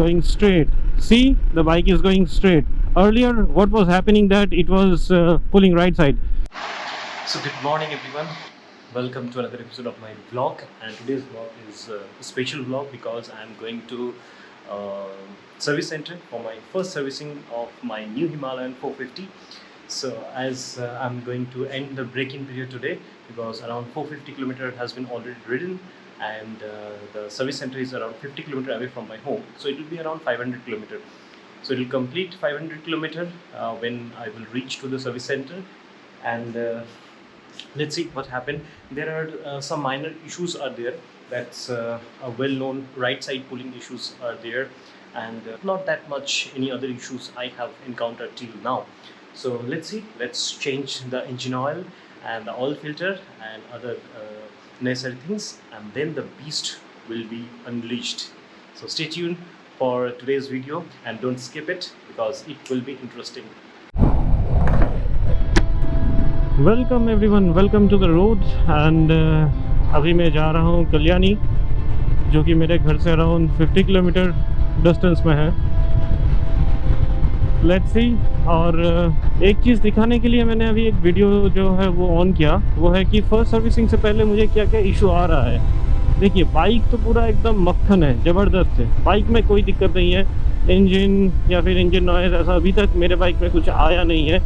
going straight. See, the bike is going straight. Earlier, what was happening that it was pulling right side. So good morning everyone. Welcome to another episode of my vlog, and today's vlog is a special vlog because I am going to service center for my first servicing of my new Himalayan 450. So as I'm going to end the break-in period today because around 450 km has been already ridden, and the service center is around 50 km away from my home, so it will be around 500 km. So it will complete 500 km when I will reach to the service center, and let's see what happened. There are some minor issues are there. That's a well-known right side pulling issues are there, and not that much any other issues I have encountered till now. So let's see, let's change the engine oil and the oil filter and other necessary things, and then the beast will be unleashed. So stay tuned for today's video and don't skip it because it will be interesting. Welcome everyone, welcome to the road. And अभी मैं जा रहा हूँ कल्याणी, जो कि मेरे घर से अराउंड 50 किलोमीटर डिस्टेंस में है। Let's see. और एक चीज़ दिखाने के लिए मैंने अभी एक वीडियो जो है वो ऑन किया, वो है कि फर्स्ट सर्विसिंग से पहले मुझे क्या क्या इशू आ रहा है। देखिए, बाइक तो पूरा एकदम मक्खन है, ज़बरदस्त है, बाइक में कोई दिक्कत नहीं है। इंजन या फिर इंजन नॉइज़ ऐसा अभी तक मेरे बाइक में कुछ आया नहीं है।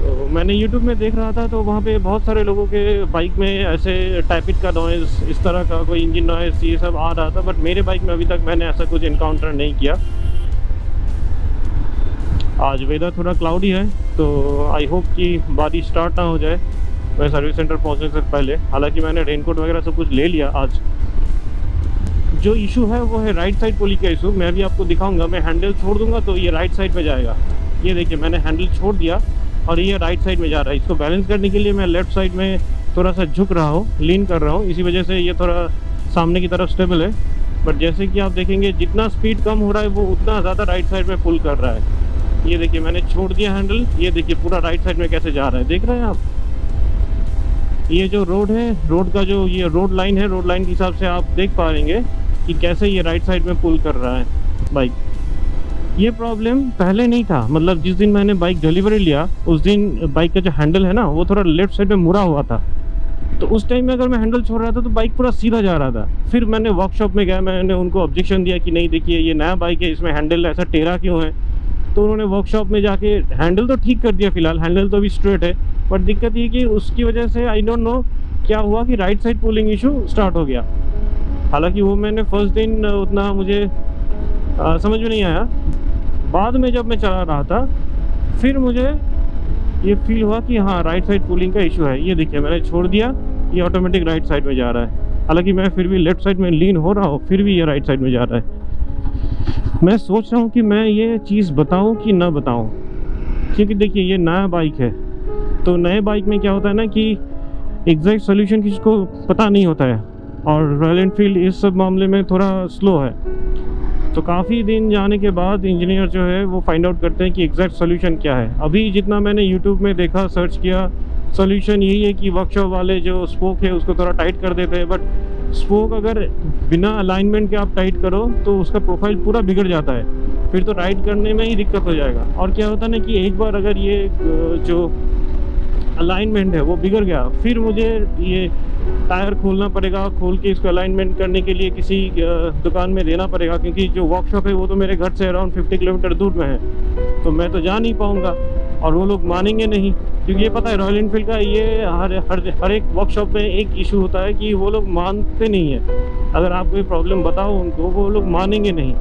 तो मैंने YouTube में देख रहा था तो वहाँ पे बहुत सारे लोगों के बाइक में ऐसे टाइपिट का नॉइज़, इस तरह का कोई इंजन नॉइज़, ये सब आ रहा था, बट मेरे बाइक में अभी तक मैंने ऐसा कुछ इनकाउंटर नहीं किया। आज वेदर थोड़ा क्लाउडी है, तो आई होप कि बारिश स्टार्ट ना हो जाए मैं सर्विस सेंटर पहुँचने से पहले। हालांकि मैंने रेनकोट वगैरह सब कुछ ले लिया आज। जो इशू है वो है राइट साइड पुली का इशू। मैं भी आपको दिखाऊंगा। मैं हैंडल छोड़ दूंगा तो ये राइट साइड में जाएगा। ये देखिए, मैंने हैंडल छोड़ दिया और ये राइट साइड में जा रहा है। इसको बैलेंस करने के लिए मैं लेफ़्ट साइड में थोड़ा सा झुक रहा हूँ, लीन कर रहा हूँ, इसी वजह से ये थोड़ा सामने की तरफ स्टेबल है। बट जैसे कि आप देखेंगे, जितना स्पीड कम हो रहा है वो उतना ज़्यादा राइट साइड में पुल कर रहा है। ये देखिए, मैंने छोड़ दिया हैंडल, ये देखिए पूरा राइट साइड में कैसे जा रहा है, देख रहे हैं आप। ये जो रोड है, रोड का जो ये रोड लाइन है, रोड लाइन के हिसाब से आप देख पाएंगे कि कैसे ये राइट साइड में पुल कर रहा है बाइक। ये प्रॉब्लम पहले नहीं था, मतलब जिस दिन मैंने बाइक डिलीवरी लिया उस दिन बाइक का जो हैंडल है ना, वो थोड़ा लेफ्ट साइड में मुड़ा हुआ था। तो उस टाइम में अगर मैं हैंडल छोड़ रहा था तो बाइक पूरा सीधा जा रहा था। फिर मैंने वर्कशॉप में गया, मैंने उनको ऑब्जेक्शन दिया कि नहीं, देखिए ये नया बाइक है, इसमें हैंडल ऐसा टेढ़ा क्यों है। तो उन्होंने वर्कशॉप में जाके हैंडल तो ठीक कर दिया, फिलहाल हैंडल तो अभी स्ट्रेट है। बट दिक्कत ये कि उसकी वजह से आई डोंट नो क्या हुआ कि right side pulling issue start हो गया। हालांकि वो मैंने फर्स्ट दिन उतना मुझे समझ में नहीं आया। बाद में जब मैं चला रहा था फिर मुझे ये फील हुआ कि हाँ, राइट साइड पुलिंग का इशू है। ये देखिए, मैंने छोड़ दिया, ये ऑटोमेटिक राइट साइड में जा रहा है। हालांकि मैं फिर भी लेफ़्ट साइड में लीन हो रहा हूँ, फिर भी ये राइट साइड में जा रहा है। मैं सोच रहा हूँ कि मैं ये चीज़ बताऊँ कि ना बताऊँ, क्योंकि देखिए ये नया बाइक है। तो नए बाइक में क्या होता है ना कि एग्जैक्ट सोल्यूशन किसी को पता नहीं होता है, और रॉयल एनफील्ड इस सब मामले में थोड़ा स्लो है। तो काफ़ी दिन जाने के बाद इंजीनियर जो है वो फाइंड आउट करते हैं कि एग्जैक्ट सोल्यूशन क्या है। अभी जितना मैंने यूट्यूब में देखा, सर्च किया, सोल्यूशन यही है कि वर्कशॉप वाले जो स्पोक है उसको थोड़ा टाइट कर देते हैं। बट स्पोक अगर बिना अलाइनमेंट के आप टाइट करो तो उसका प्रोफाइल पूरा बिगड़ जाता है, फिर तो राइड करने में ही दिक्कत हो जाएगा। और क्या होता है ना कि एक बार अगर ये जो अलाइनमेंट है वो बिगड़ गया, फिर मुझे ये टायर खोलना पड़ेगा, खोल के इसको अलाइनमेंट करने के लिए किसी दुकान में देना पड़ेगा, क्योंकि जो वर्कशॉप है वो तो मेरे घर से अराउंड 50 किलोमीटर दूर में है। तो मैं तो जा नहीं पाऊँगा और वो लोग मानेंगे नहीं, क्योंकि ये पता है रॉयल एनफील्ड का ये हर एक वर्कशॉप में एक इशू होता है कि वो लोग मानते नहीं है। अगर आप कोई प्रॉब्लम बताओ उनको, वो लोग मानेंगे नहीं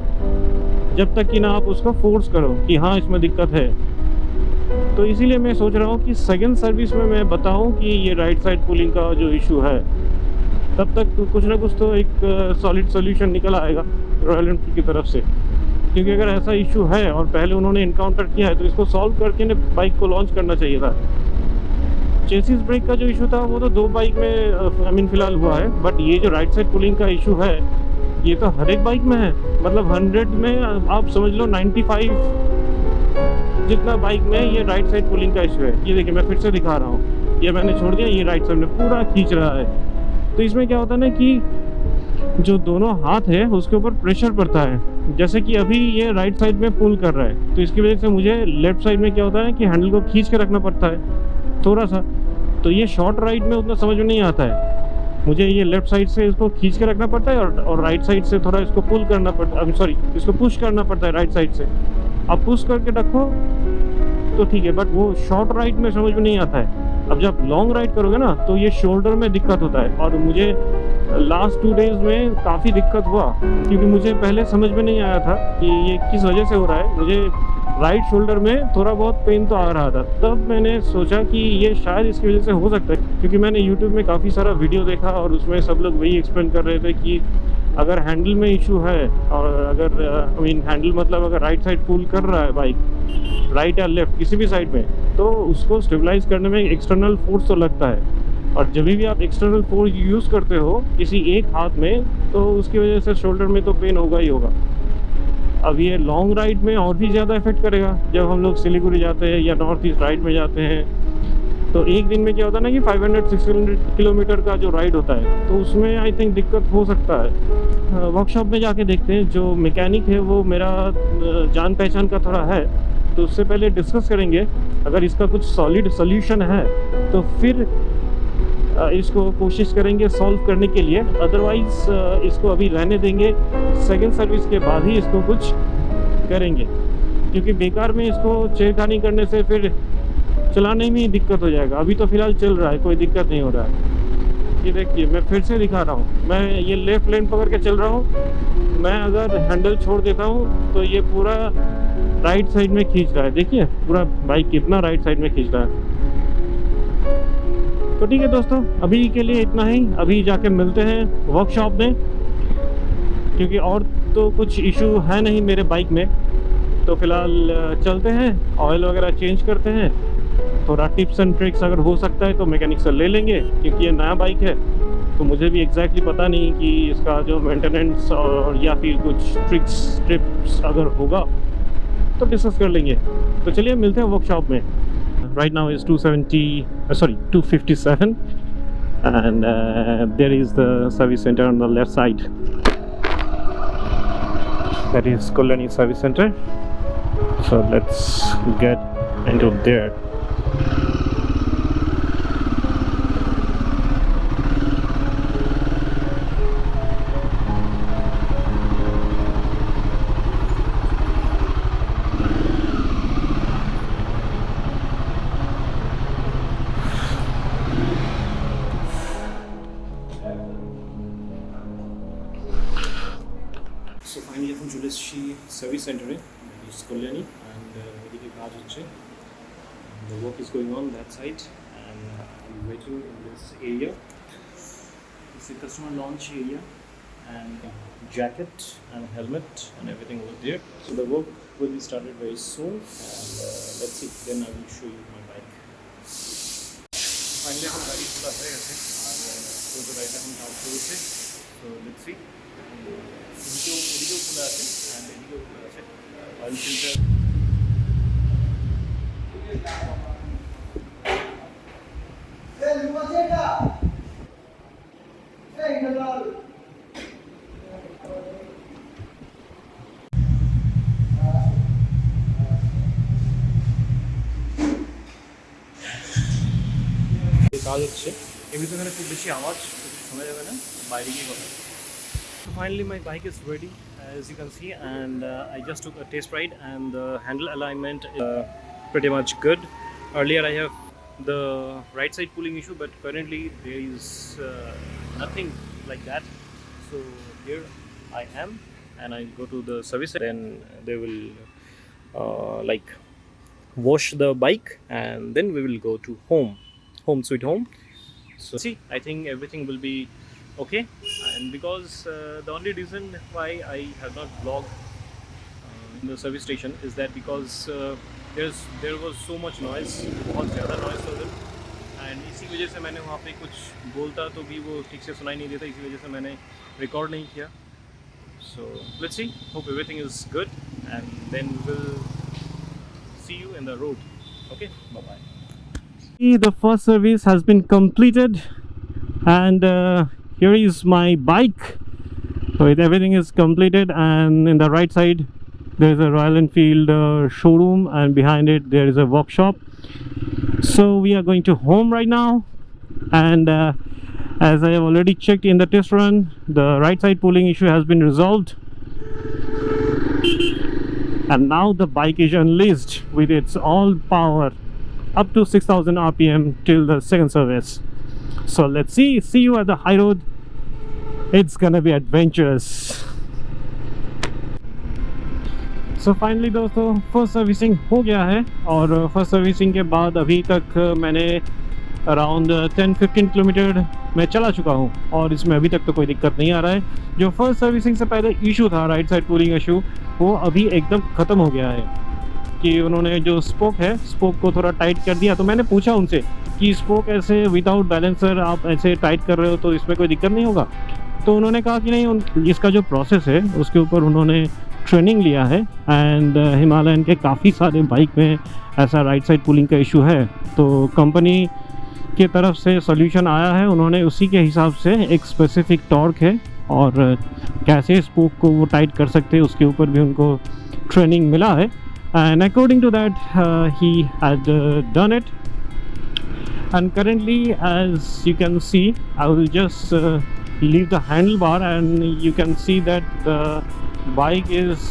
जब तक कि ना आप उसको फोर्स करो कि हाँ इसमें दिक्कत है। तो इसीलिए मैं सोच रहा हूँ कि सेकंड सर्विस में मैं बताऊँ कि ये राइट साइड पुलिंग का जो इशू है, तब तक तो कुछ ना कुछ तो एक सॉलिड सोल्यूशन निकल आएगा रॉयल एनफील्ड की तरफ से। क्योंकि अगर ऐसा इशू है और पहले उन्होंने इनकाउंटर किया है तो इसको सॉल्व करके ने बाइक को लॉन्च करना चाहिए था। चेसिस ब्रेक का जो इशू था वो तो 2 बाइक में फ़िलहाल हुआ है, बट ये जो राइट साइड पुलिंग का इशू है ये तो हर एक बाइक में है। मतलब 100 में आप समझ लो 95 जितना बाइक में ये राइट साइड पुलिंग का इशू है। ये देखिए, मैं फिर से दिखा रहा हूँ, ये मैंने छोड़ दिया, ये राइट साइड में पूरा खींच रहा है। तो इसमें क्या होता है ना कि जो दोनों हाथ है उसके ऊपर प्रेशर पड़ता है। जैसे कि अभी ये राइट साइड में पुल कर रहा है, तो इसकी वजह से मुझे लेफ्ट साइड में क्या होता है कि हैंडल को खींच के रखना पड़ता है थोड़ा सा। तो ये शॉर्ट राइड में उतना समझ में नहीं आता है, मुझे ये लेफ्ट साइड से इसको खींच के रखना पड़ता है और राइट साइड से थोड़ा इसको पुल करना पड़ता है, सॉरी इसको पुश करना पड़ता है राइट साइड से। अब पुश करके रखो तो ठीक है, बट वो शॉर्ट राइड में समझ में नहीं आता है। अब जब लॉन्ग राइड करोगे ना तो ये शोल्डर में दिक्कत होता है, और मुझे लास्ट 2 डेज में काफ़ी दिक्कत हुआ, क्योंकि मुझे पहले समझ में नहीं आया था कि ये किस वजह से हो रहा है। मुझे राइट शोल्डर में थोड़ा बहुत पेन तो आ रहा था, तब मैंने सोचा कि ये शायद इसकी वजह से हो सकता है, क्योंकि मैंने यूट्यूब में काफ़ी सारा वीडियो देखा और उसमें सब लोग वही एक्सप्लेन कर रहे थे कि अगर हैंडल में इशू है, और अगर हैंडल मतलब अगर राइट साइड पुल कर रहा है बाइक, राइट या लेफ्ट किसी भी साइड में, तो उसको स्टेबलाइज करने में एक्सटर्नल फोर्स तो लगता है। और जब भी आप एक्सटर्नल फोर्स यूज़ करते हो किसी एक हाथ में, तो उसकी वजह से शोल्डर में तो पेन होगा ही होगा। अब ये लॉन्ग राइड में और भी ज़्यादा इफेक्ट करेगा। जब हम लोग सिलीगुड़ी जाते हैं या नॉर्थ ईस्ट राइड में जाते हैं, तो एक दिन में क्या होता है ना कि 500-600 किलोमीटर का जो राइड होता है, तो उसमें आई थिंक दिक्कत हो सकता है। वर्कशॉप में जाके देखते हैं, जो मैकेनिक है वो मेरा जान पहचान का थोड़ा है, तो उससे पहले डिस्कस करेंगे। अगर इसका कुछ सॉलिड सोल्यूशन है तो फिर इसको कोशिश करेंगे सॉल्व करने के लिए, अदरवाइज़ इसको अभी रहने देंगे। सेकंड सर्विस के बाद ही इसको कुछ करेंगे, क्योंकि बेकार में इसको छेड़खानी करने से फिर चलाने में ही दिक्कत हो जाएगा। अभी तो फ़िलहाल चल रहा है, कोई दिक्कत नहीं हो रहा है। ये देखिए, मैं फिर से दिखा रहा हूँ, मैं ये लेफ़्ट लेन पकड़ के चल रहा हूँ। मैं अगर हैंडल छोड़ देता हूँ तो ये पूरा राइट साइड में खींच रहा है। देखिए पूरा बाइक कितना राइट साइड में खींच रहा है। तो ठीक है दोस्तों, अभी के लिए इतना ही। अभी जाके मिलते हैं वर्कशॉप में, क्योंकि और तो कुछ इशू है नहीं मेरे बाइक में। तो फिलहाल चलते हैं, ऑयल वगैरह चेंज करते हैं, थोड़ा टिप्स एंड ट्रिक्स अगर हो सकता है तो मैकेनिक से ले लेंगे, क्योंकि ये नया बाइक है तो मुझे भी एग्जैक्टली पता नहीं कि इसका जो मेंटेनेंस और या फिर कुछ ट्रिप्स अगर होगा तो डिस्कस कर लेंगे। तो चलिए मिलते हैं वर्कशॉप में। Right now is 257 and there is the service center on the left side. That is Kalyani Service Center. So let's get into there. So finally এখন চলে এসেছি সার্ভিস সেন্টারে, ইটস কল্যাণী, অ্যান্ড এদিকে কাজ হচ্ছে। The work is going on that side and I'm waiting in this area. It's a customer launch area and jacket and helmet and everything over there. So the work will be started very soon and let's see, then I will show you my bike. Finally এখন গাড়ি খোলা হয়ে গেছে আর পুরো গাড়িটা এখন কাজ চলছে। So let's see. এদিকেও খোলা আছে অ্যান্ড এদিকেও খোলা আছে। অয়েল ফিল্টার কাজ হচ্ছে, এর ভিতরে খুব বেশি আওয়াজ শোনা যাবে না, বাইরে গিয়ে কথা। So finally my bike is ready, as you can see, and I just took a test ride and the handle alignment is pretty much good. Earlier I have the right side pulling issue, but currently there is nothing like that. So here I am and I go to the service, then they will like wash the bike and then we will go to home sweet home. So see, I think everything will be okay, and because the only reason why I have not vlogged in the service station is that because there was so much noise, बहुत ज़्यादा noise था उधर, and इसी वजह से मैंने वहाँ पे कुछ बोलता तो भी वो ठीक से सुनाई नहीं देता, इसी वजह से मैंने रिकॉर्ड नहीं किया. So let's see, hope everything is good and then we'll see you in the road. Okay, bye bye. The first service has been completed and here is my bike. So everything is completed, and in the right side there is a Royal Enfield showroom, and behind it there is a workshop. So we are going to home right now, and as I have already checked in the test run, the right side pulling issue has been resolved, and now the bike is unleashed with its all power up to 6000 rpm till the second service. So let's see you at the high road. It's gonna be adventurous. So finally दोस्तों first servicing हो गया है, और first servicing के बाद अभी तक मैंने अराउंड 10-15 किलोमीटर मैं चला चुका हूँ, और इसमें अभी तक तो कोई दिक्कत नहीं आ रहा है। जो फर्स्ट सर्विसिंग से पहले इशू था राइट साइड पुलिंग इशू, वो अभी एकदम ख़त्म हो गया है। कि उन्होंने जो स्पोक है, स्पोक को थोड़ा टाइट कर दिया। तो मैंने पूछा उनसे कि स्पोक ऐसे विदाउट बैलेंसर आप ऐसे टाइट कर रहे हो तो इसमें कोई दिक्कत नहीं होगा? तो उन्होंने कहा कि नहीं, इसका जो प्रोसेस है उसके ऊपर उन्होंने ट्रेनिंग लिया है, एंड हिमालयन के काफ़ी सारे बाइक में ऐसा राइट साइड पुलिंग का इशू है। तो कंपनी की तरफ से सॉल्यूशन आया है, उन्होंने उसी के हिसाब से एक स्पेसिफिक टॉर्क है और कैसे स्पोक को वो टाइट कर सकते हैं उसके ऊपर भी उनको ट्रेनिंग मिला है, and according to that he had done it. And currently as you can see, I will just leave the handlebar, and you can see that the bike is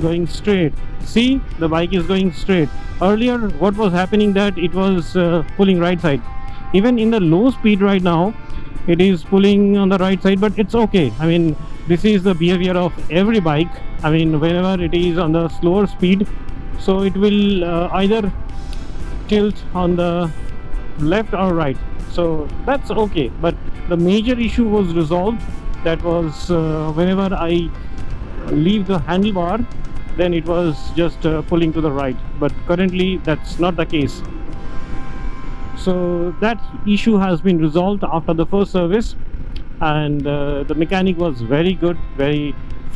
going straight. See, the bike is going straight. Earlier what was happening, that it was pulling right side. Even in the low speed right now it is pulling on the right side, but it's okay. I mean, this is the behavior of every bike. I mean, whenever it is on the slower speed, so it will either tilt on the left or right, so that's okay. But the major issue was resolved. That was whenever I leave the handlebar, then it was just pulling to the right, but currently that's not the case. So that issue has been resolved after the first service, and the mechanic was very good, very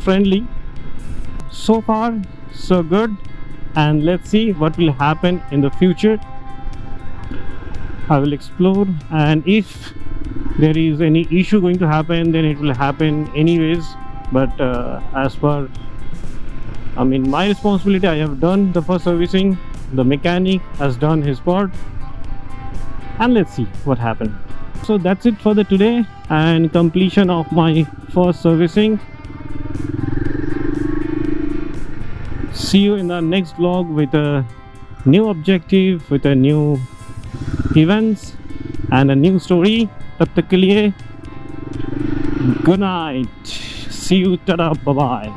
friendly. So far so good, and let's see what will happen in the future. I will explore, and if there is any issue going to happen, then it will happen anyways. But as per, I mean, my responsibility, I have done the first servicing, the mechanic has done his part, and let's see what happened. So that's it for the today, and completion of my first servicing. See you in the next vlog with a new objective, with a new events and a new story. तब तक के लिए good night, see you, tata, bye bye.